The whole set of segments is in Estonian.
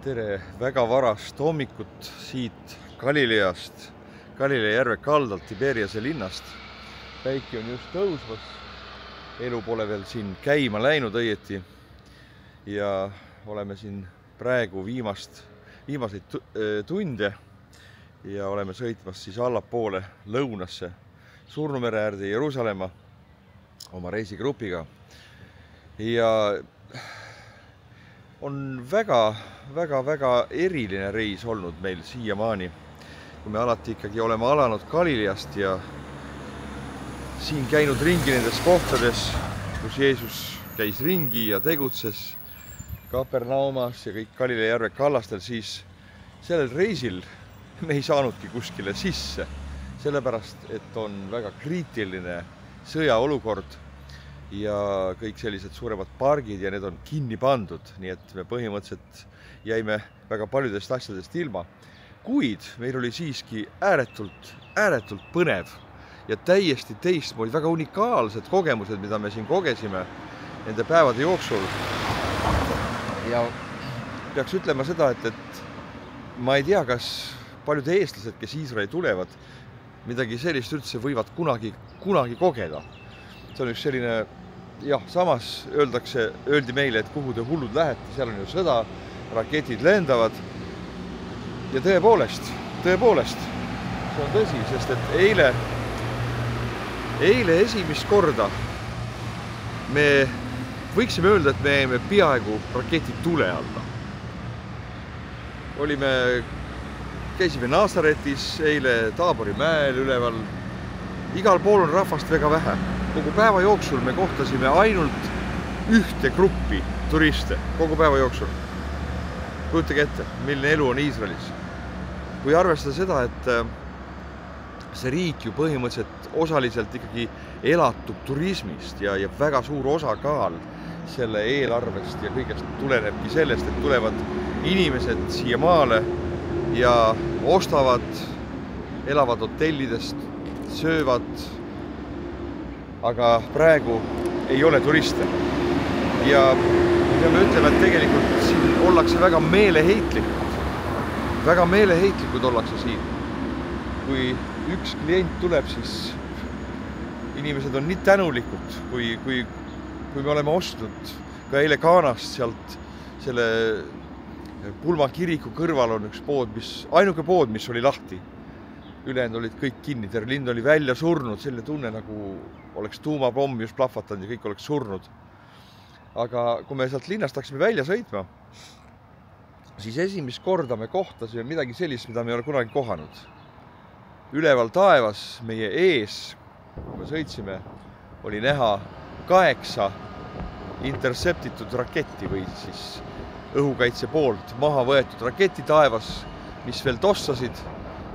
Tere väga varast hommikut siit Galileast, Galilea järve kaldalt Tiberiase linnast. Päike on just tõusvas, elu pole veel siin käima läinud õieti ja oleme siin praegu viimaseid tunde ja oleme sõitmas siis allapoole lõunasse Surnumere äärde Jeruusalemma oma reisigrupiga. Ja on väga eriline reis olnud meil siiamaani, kui me alati ikkagi oleme alanud Galileast ja siin käinud ringi nendes kohtades, kus Jeesus käis ringi ja tegutses Kapernaumas ja kõik Galilea järve kallastel, siis sellel reisil me ei saanudki kuskile sisse, sellepärast et on väga kriitiline sõjaolukord ja kõik sellised suuremad pargid ja need on kinni pandud, nii et me põhimõtteliselt jäime väga paljudest asjadest ilma. Kuid meil oli siiski ääretult põnev ja täiesti teistmoodi, väga unikaalsed kogemused, mida me siin kogesime nende päevade jooksul. Ja peaks ütlema seda, et ma ei tea, kas paljud eestlased, kes Iisraeli tulevad, midagi sellist üldse võivad kunagi kogeda. See on üks selline, jah, samas öeldi meile, et kuhu te hullud lähete, seal on ju sõda, raketid lendavad. Ja tõepoolest, see on tõsi, sest et eile esimest korda me võiksime öelda, et me jäime peaaegu raketi tule alla. Käisime Nazaretis eile Taabori mäel üleval. Igal pool on rahvast väga vähe. Kogu päeva jooksul me kohtasime ainult ühte gruppi turiste. Kogu päeva jooksul. Kujutage ette, milline elu on Iisraelis. Kui arvestada seda, et see riik ju põhimõtteliselt osaliselt ikkagi elatub turismist ja väga suur osakaal selle eelarvest ja kõigest tulenebki sellest, et tulevad inimesed siia maale ja ostavad, elavad hotellidest, söövad, aga praegu ei ole turiste. Ja peame ütlema, et tegelikult siin ollakse väga meeleheitlikud. Väga meeleheitlikud ollakse siin. Kui üks klient tuleb, siis inimesed on nii tänulikud, kui me oleme ostnud ka eile Kaanast sealt selle Pulma kiriku kõrval on üks pood, ainuke pood, mis oli lahti. Ülejäänud olid kõik kinni, terve linn oli välja surnud, selline tunne nagu oleks tuumapomm just plahvatanud ja kõik oleks surnud. Aga kui me sealt linnast hakkasime välja sõitma, siis esimest korda me kohtasime midagi sellist, mida me ei ole kunagi kohanud. Üleval taevas meie ees, kui me sõitsime, oli näha 8 interceptitud raketti või siis õhukaitse poolt maha võetud raketi taevas, mis veel tossasid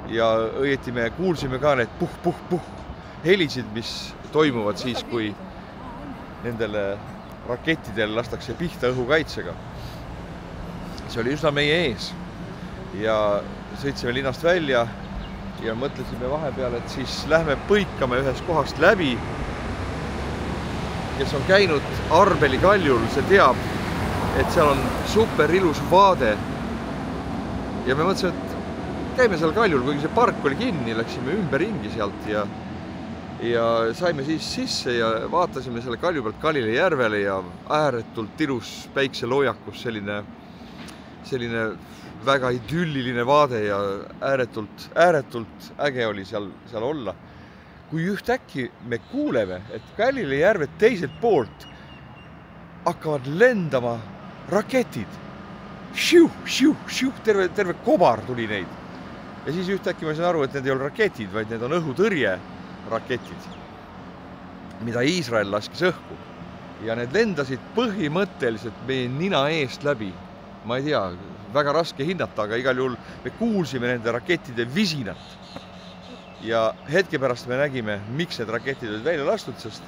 ja õieti me kuulsime ka need puh helisid, mis toimuvad siis, kui nendele rakettidele lastakse pihta õhukaitsega. See oli üsna meie ees ja sõitsime linnast välja ja mõtlesime vahepeal, et siis lähme põikame ühest kohast läbi. Kes on käinud Arbeli kaljul, see teab, et seal on super ilus vaade. Ja me mõtlesime, et käime seal kaljul, kuigi see park oli kinni, läksime ümberringi sealt ja saime siis sisse ja vaatasime selle kalju pealt Galilea järvele ja ääretult ilus päikseloojakus, selline väga idülliline vaade ja ääretult äge oli seal olla. Kui ühtäkki me kuuleme, et Galilea järve teiselt poolt hakkavad lendama raketid. Terve kobar tuli neid. Ja siis ühtäkki ma sain aru, et need ei ole raketid, vaid need on õhutõrje raketid, mida Iisrael laskis õhku. Ja need lendasid põhimõtteliselt meie nina eest läbi. Ma ei tea, väga raske hinnata, aga igal juhul me kuulsime nende rakettide visinat. Ja hetke pärast me nägime, miks need raketid olid välja lastud, sest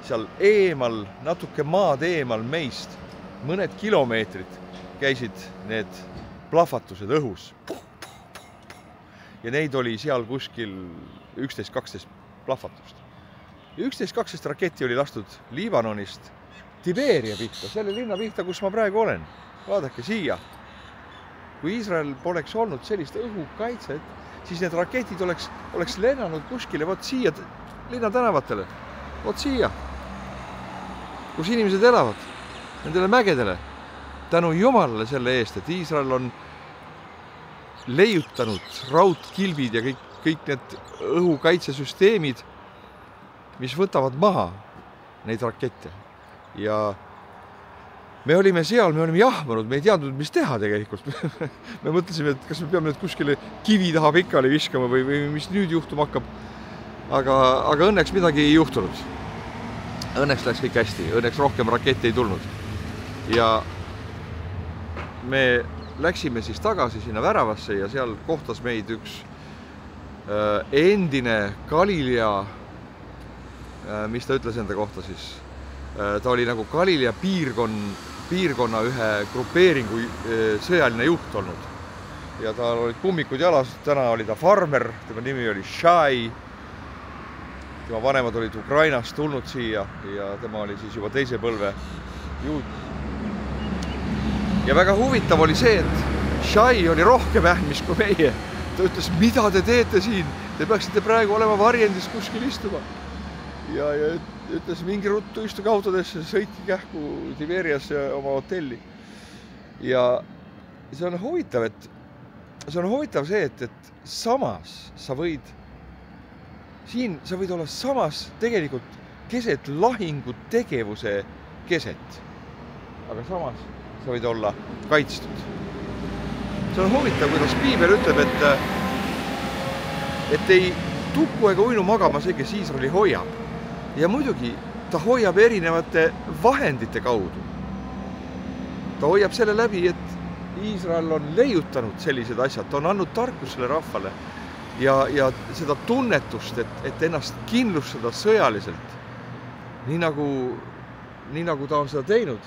seal eemal, natuke maad eemal meist, mõned kilomeetrid käisid need plahvatused õhus. Ja neid oli seal kuskil 11-12 plahvatust. 11-12 raketti oli lastud Liibanonist Tiberia pihta, selle linna pihta, kus ma praegu olen. Vaadake siia. kui Iisrael poleks olnud sellist õhukaitset, siis need raketid oleks lennanud kuskile, vot siia linnatänavatele, vot siia, kus inimesed elavad, nendele mägedele. Tänu Jumalale selle eest, et Iisrael on leiutanud raudkilbid ja kõik need õhukaitsesüsteemid, mis võtavad maha neid rakette. Ja me olime seal, me olime jahmanud, me ei teadnud, mis teha tegelikult. Me mõtlesime, et kas me peame nüüd kuskile kivi taha pikali viskama või mis nüüd juhtuma hakkab. Aga õnneks midagi ei juhtunud. Õnneks läks kõik hästi, õnneks rohkem rakette ei tulnud. Ja me läksime siis tagasi sinna väravasse ja seal kohtas meid üks endine Galilea, mis ta ütles enda kohta siis? Ta oli nagu Galilea piirkonna ühe grupeeringu sõjaline juht olnud. Ja tal olid kummikud jalas, täna oli ta farmer, tema nimi oli Shai. Tema vanemad olid Ukrainast tulnud siia ja tema oli siis juba teise põlve juut. Ja väga huvitav oli see, et Shai oli rohkem ähmis kui meie. Ta ütles, mida te teete siin? Te peaksite praegu olema varjendis kuskil istuma. Ja ütles, mingi ruttu istuge autodesse, sõitki kähku Tiberiasse oma hotelli. Ja see on huvitav, see, et samas sa võid olla samas tegelikult keset lahingutegevuse keset. Aga samas sa võid olla kaitstud. See on huvitav, kuidas Piibel ütleb, et ei tukku ega uinu magama see, kes Iisraeli hoiab. Ja muidugi ta hoiab erinevate vahendite kaudu. Ta hoiab selle läbi, et Iisrael on leiutanud sellised asjad, ta on andnud tarkusele rahvale ja seda tunnetust, et ennast kindlustada sõjaliselt, nii nagu ta on seda teinud.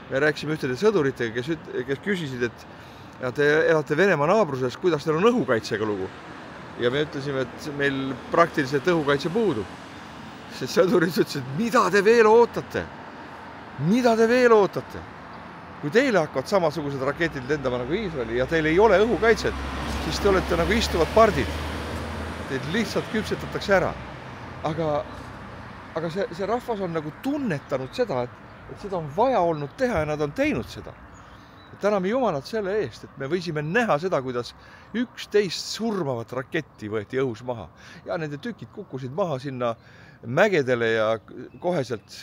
Me rääkisime ühtede sõduritega, kes küsisid, et te elate Venemaa naabruses, kuidas teil on õhukaitsega lugu. Ja me ütlesime, et meil praktiliselt õhukaitse puudub. See sõdurid ütlesid, mida te veel ootate? Mida te veel ootate? Kui teile hakkavad samasugused raketid lendama nagu Iisraeli ja teil ei ole õhukaitset, siis te olete nagu istuvad pardid. Teid lihtsalt küpsetatakse ära. Aga see rahvas on nagu tunnetanud seda, et seda on vaja olnud teha ja nad on teinud seda. Täname Jumalat selle eest, et me võisime näha seda, kuidas 11 surmavat raketti võeti õhus maha. Ja nende tükid kukkusid maha sinna mägedele ja koheselt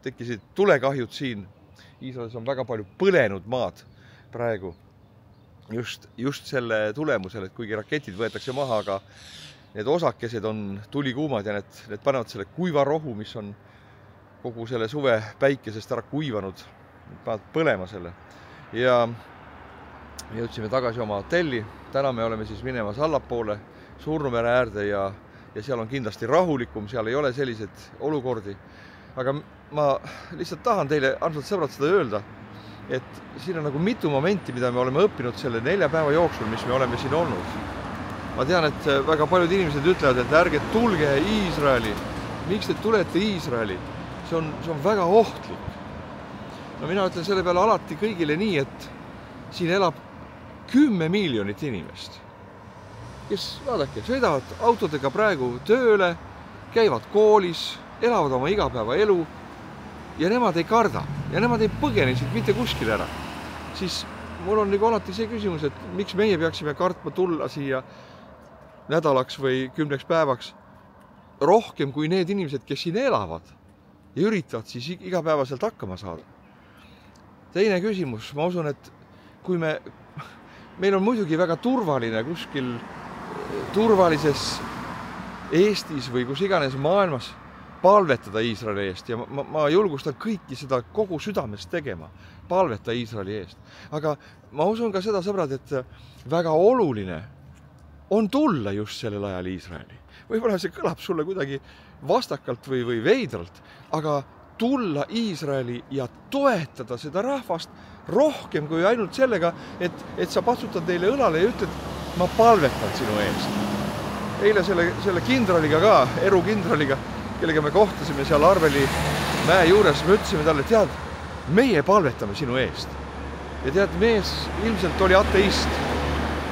tekkisid tulekahjud siin. Iisraelis on väga palju põlenud maad praegu. Just selle tulemusel, et kuigi raketid võetakse maha, aga need osakesed on tulikuumad ja need panevad selle kuiva rohu, mis on kogu selle suve päikesest ära kuivanud, panevad põlema selle. Ja me jõudsime tagasi oma hotelli. Täna me oleme siis minemas allapoole Surnumere äärde ja seal on kindlasti rahulikum, seal ei ole sellised olukordi. Aga ma lihtsalt tahan teile, armsad sõbrad, seda öelda, et siin on nagu mitu momenti, mida me oleme õppinud selle 4 päeva jooksul, mis me oleme siin olnud. Ma tean, et väga paljud inimesed ütlevad, et ärge tulge Iisraeli. Miks te tulete Iisraeli? See on väga ohtlik. No mina ütlen selle peale alati kõigile nii, et siin elab 10 miljonit inimest, kes, vaadake, sõidavad autodega praegu tööle, käivad koolis, elavad oma igapäeva elu ja nemad ei karda ja nemad ei põgene siit mitte kuskil ära. Siis mul on nagu alati see küsimus, et miks meie peaksime kartma tulla siia nädalaks või 10 päevaks rohkem kui need inimesed, kes siin elavad ja üritavad siis igapäevaselt hakkama saada. Teine küsimus, ma usun, et kui meil on muidugi väga turvaline kuskil turvalises Eestis või kus iganes maailmas palvetada Iisraeli eest ja ma julgustan kõiki seda kogu südamest tegema, palveta Iisraeli eest. Aga ma usun ka seda, sõbrad, et väga oluline on tulla just sellel ajal Iisraeli. Võib-olla see kõlab sulle kuidagi vastakalt või veidralt, aga tulla Iisraeli ja toetada seda rahvast rohkem kui ainult sellega, et sa patsutad neile õlale ja ütled, ma palvetan sinu eest. Eile selle kindraliga ka, erukindraliga, kellega me kohtasime seal Arveli mäe juures, me ütlesime talle, tead, meie palvetame sinu eest. Ja tead, mees ilmselt oli ateist.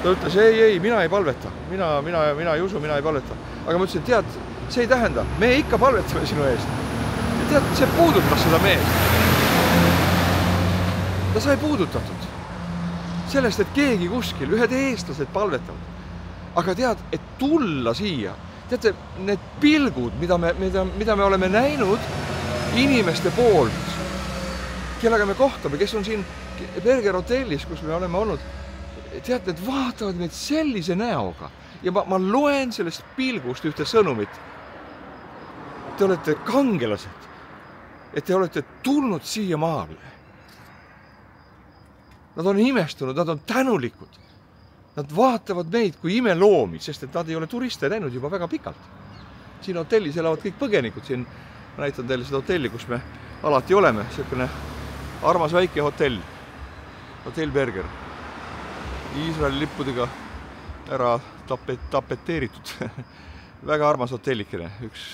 Ta ütles, ei, mina ei palveta. Mina ei usu, mina ei palveta. Aga ma ütlesin, tead, see ei tähenda. Me ikka palvetame sinu eest. Ja tead, see puudutas seda meest. Ta sai puudutatud. Sellest, et keegi kuskil, ühed eestlased palvetavad. Aga tead, et tulla siia, teate, need pilgud, mida me oleme näinud inimeste poolt, kellega me kohtame, kes on siin Berger hotellis, kus me oleme olnud, tead, need vaatavad meid sellise näoga. Ja ma loen sellest pilgust ühte sõnumit. Te olete kangelased, et te olete tulnud siia maale. Nad on imestunud, nad on tänulikud. Nad vaatavad meid kui imeloomi, sest et nad ei ole turiste näinud juba väga pikalt. Siin hotellis elavad kõik põgenikud. Siin ma näitan teile seda hotelli, kus me alati oleme. Selline armas väike hotell. Hotell Berger. Iisraeli lippudega ära tapeteeritud. Väga armas hotellikene. Üks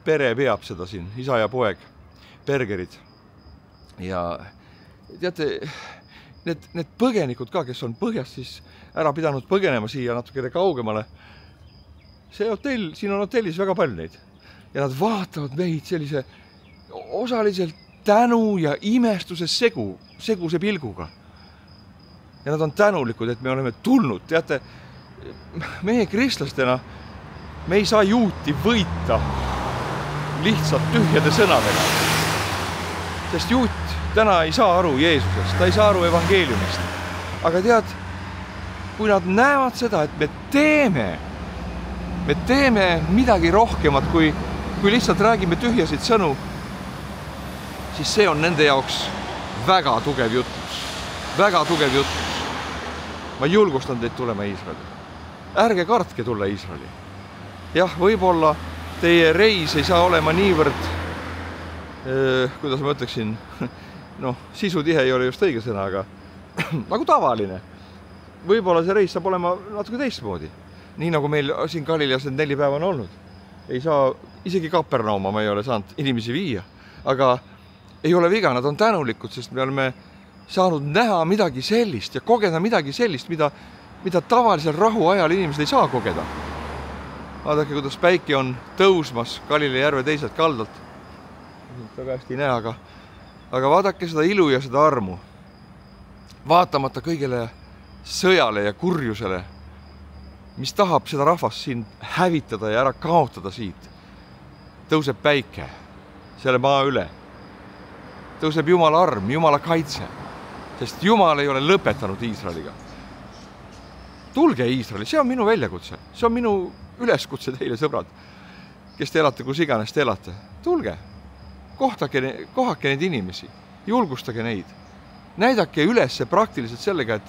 pere peab seda siin. Isa ja poeg. Bergerid. Ja teate, need põgenikud ka, kes on põhjast siis ära pidanud põgenema siia natukene kaugemale. See hotell, siin on hotellis väga palju neid. Ja nad vaatavad meid sellise osaliselt tänu ja imestuse seguse pilguga. Ja nad on tänulikud, et me oleme tulnud. Teate, meie kristlastena me ei saa juuti võita lihtsalt tühjade sõnadega. Sest juut täna ei saa aru Jeesusest, ta ei saa aru evangeeliumist. Aga tead, kui nad näevad seda, et me teeme midagi rohkemat, kui lihtsalt räägime tühjasid sõnu, siis see on nende jaoks väga tugev jutlus. Väga tugev jutlus. Ma julgustan teid tulema Iisraeli. Ärge kartke tulla Iisraeli. Jah, võib-olla teie reis ei saa olema niivõrd, kuidas ma ütleksin, sisutihe ei ole just õige sõna, aga nagu tavaline. Võib-olla see reis saab olema natuke teistmoodi. Nii nagu meil siin Galileas 4 päeva on olnud. Ei saa, isegi Kapernauma ma ei ole saanud inimesi viia. Aga ei ole viga, nad on tänulikud, sest me oleme saanud näha midagi sellist ja kogeda midagi sellist, mida tavalisel rahu ajal inimesed ei saa kogeda. Vaadake, kuidas päike on tõusmas Galilea järve teiselt kaldalt. Väga hästi ei näe, aga vaadake seda ilu ja seda armu. Vaatamata kõigele sõjale ja kurjusele, mis tahab seda rahvast siin hävitada ja ära kaotada siit, tõuseb päike selle maa üle. Tõuseb Jumala arm, Jumala kaitse, sest Jumal ei ole lõpetanud Iisraeliga. Tulge Iisraeli, see on minu väljakutse, see on minu üleskutse teile, sõbrad, kes te elate, kus iganes te elate. Tulge, kohake neid inimesi, julgustage neid. Näidake üles praktiliselt sellega,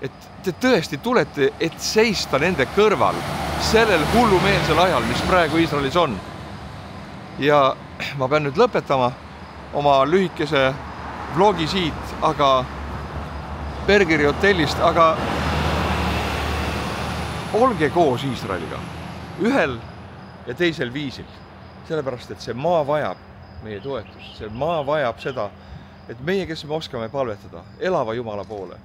et te tõesti tulete, et seista nende kõrval sellel hullumeelsel ajal, mis praegu Iisraelis on. Ja ma pean nüüd lõpetama oma lühikese vlogi siit, aga Bergeri hotellist, aga olge koos Iisraeliga ühel ja teisel viisil, sellepärast, et see maa vajab meie toetust, see maa vajab seda, et meie, kes me oskame palvetada, elava Jumala poole.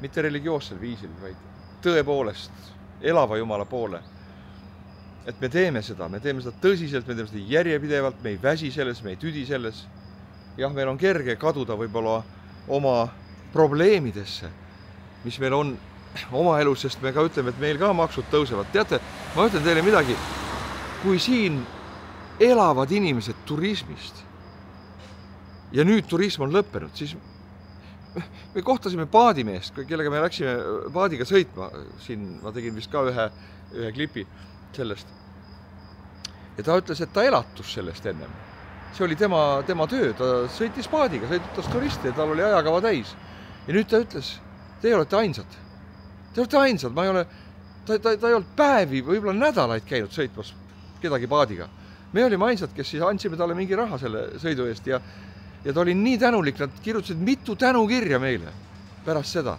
Mitte religioossel viisil, vaid tõepoolest elava Jumala poole. Et me teeme seda tõsiselt, me teeme seda järjepidevalt, me ei väsi selles, me ei tüdi selles. Jah, meil on kerge kaduda võib-olla oma probleemidesse, mis meil on oma elus, sest me ka ütleme, et meil ka maksud tõusevad. Teate, ma ütlen teile midagi, kui siin elavad inimesed turismist ja nüüd turism on lõppenud, siis me kohtasime paadimeest, kellega me läksime paadiga sõitma. Siin ma tegin vist ka ühe klipi sellest. Ja ta ütles, et ta elatus sellest ennem. See oli tema töö, ta sõitis paadiga, sõidutas turisti ja tal oli ajakava täis. Ja nüüd ta ütles, te olete ainsad. Te olete ainsad, ta ei olnud päevi, võib-olla nädalaid käinud sõitmas kedagi paadiga. Me olime ainsad, kes siis andsime talle mingi raha selle sõidu eest ja ta oli nii tänulik, nad kirjutasid mitu tänukirja meile pärast seda.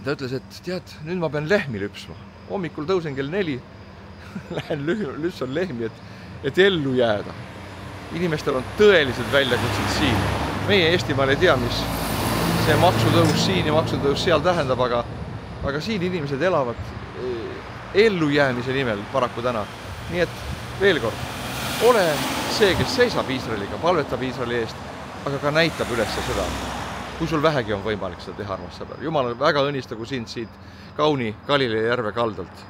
Ta ütles, et tead, nüüd ma pean lehmi lüpsma. Hommikul tõusen kell 4, lähen lüpsan lehmi, et ellu jääda. Inimestel on tõelised väljakutsed siin. meie Eestimaal ei tea, mis see maksutõus siin ja maksutõus seal tähendab, aga siin inimesed elavad ellujäämise nimel paraku täna. Nii et veel kord, ole see, kes seisab Iisraeliga, palvetab Iisraeli eest, aga ka näitab üles seda, kui sul vähegi on võimalik seda teha, armas sõber. Jumal väga õnnistagu sind siit kauni Galilei järve kaldalt.